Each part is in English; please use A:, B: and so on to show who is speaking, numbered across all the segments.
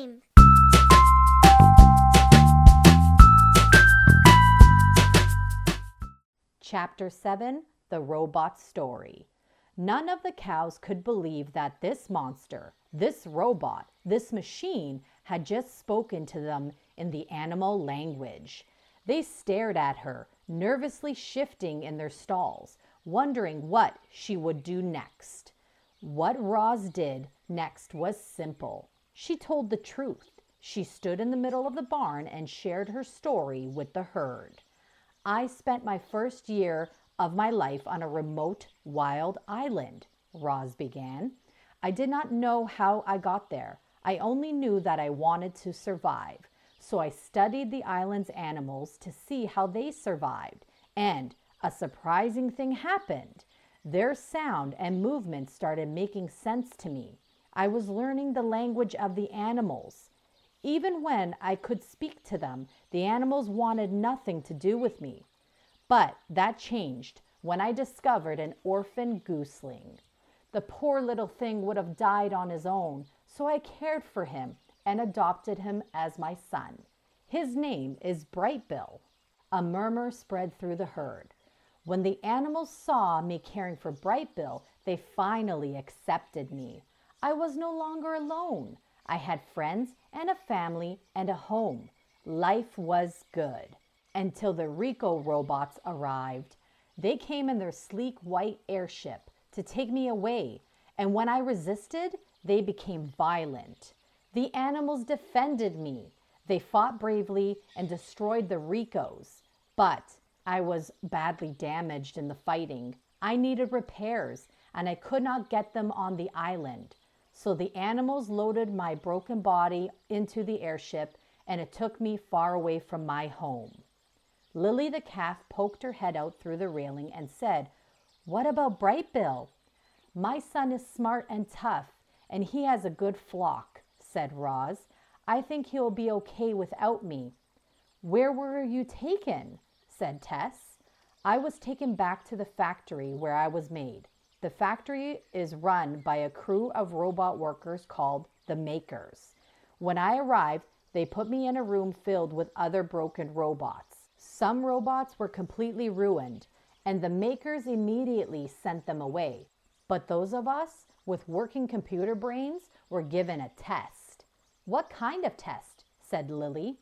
A: time.
B: Chapter 7, The Robot Story. None of the cows could believe that this monster, this robot, this machine had just spoken to them in the animal language. They stared at her, nervously shifting in their stalls, wondering what she would do next. What Roz did next was simple. She told the truth. She stood in the middle of the barn and shared her story with the herd. I spent my first year of my life on a remote, wild island, Roz began. I did not know how I got there. I only knew that I wanted to survive. So I studied the island's animals to see how they survived. And a surprising thing happened. Their sound and movement started making sense to me. I was learning the language of the animals. Even when I could speak to them, the animals wanted nothing to do with me. But that changed when I discovered an orphan gooseling. The poor little thing would have died on his own, so I cared for him and adopted him as my son. His name is Brightbill. A murmur spread through the herd. When the animals saw me caring for Brightbill, they finally accepted me. I was no longer alone. I had friends and a family and a home. Life was good. Until the Rico robots arrived. They came in their sleek white airship to take me away, and when I resisted, they became violent. The animals defended me. They fought bravely and destroyed the Ricos, but I was badly damaged in the fighting. I needed repairs, and I could not get them on the island. So the animals loaded my broken body into the airship, and it took me far away from my home. Lily the calf poked her head out through the railing and said, "What about Brightbill?" "My son is smart and tough, and he has a good flock," said Roz. "I think he'll be okay without me." "Where were you taken?" said Tess. "I was taken back to the factory where I was made. The factory is run by a crew of robot workers called the Makers. When I arrived, they put me in a room filled with other broken robots. Some robots were completely ruined, and the Makers immediately sent them away. But those of us with working computer brains were given a test." "What kind of test?" said Lily.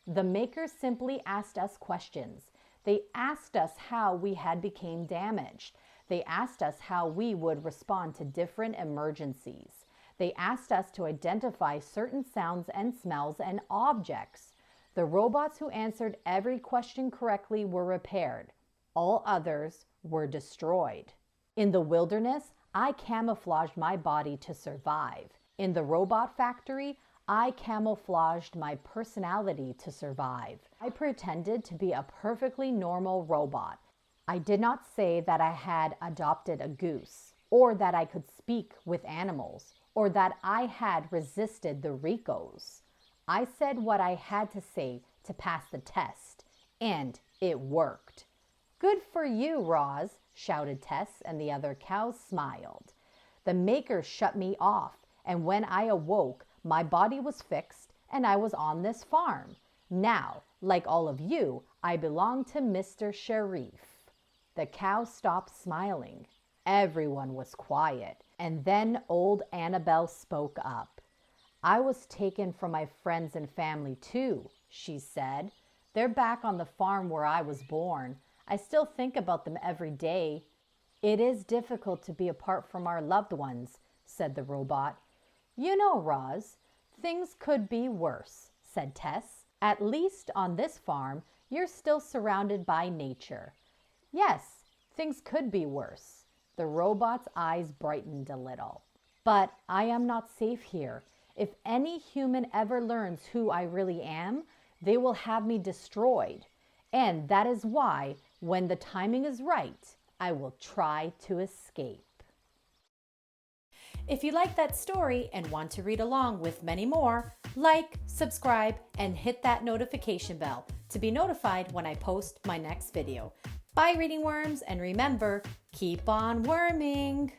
B: "The Makers simply asked us questions. They asked us how we had become damaged. They asked us how we would respond to different emergencies. They asked us to identify certain sounds and smells and objects. The robots who answered every question correctly were repaired. All others were destroyed. In the wilderness, I camouflaged my body to survive. In the robot factory, I camouflaged my personality to survive. I pretended to be a perfectly normal robot. I did not say that I had adopted a goose, or that I could speak with animals, or that I had resisted the Ricos. I said what I had to say to pass the test, and it worked." "Good for you, Roz," shouted Tess, and the other cows smiled. "The Makers shut me off, and when I awoke, my body was fixed, and I was on this farm. Now, like all of you, I belong to Mr. Sharif." The cows stopped smiling. Everyone was quiet, and then old Annabelle spoke up. "I was taken from my friends and family too," she said. "They're back on the farm where I was born. I still think about them every day." "It is difficult to be apart from our loved ones," said the robot. "You know, Roz, things could be worse," said Tess. "At least on this farm, you're still surrounded by nature." "Yes, things could be worse." The robot's eyes brightened a little. "But I am not safe here. If any human ever learns who I really am, they will have me destroyed. And that is why, when the timing is right, I will try to escape." If you like that story and want to read along with many more, like, subscribe, and hit that notification bell to be notified when I post my next video. Bye, reading worms, and remember, keep on worming!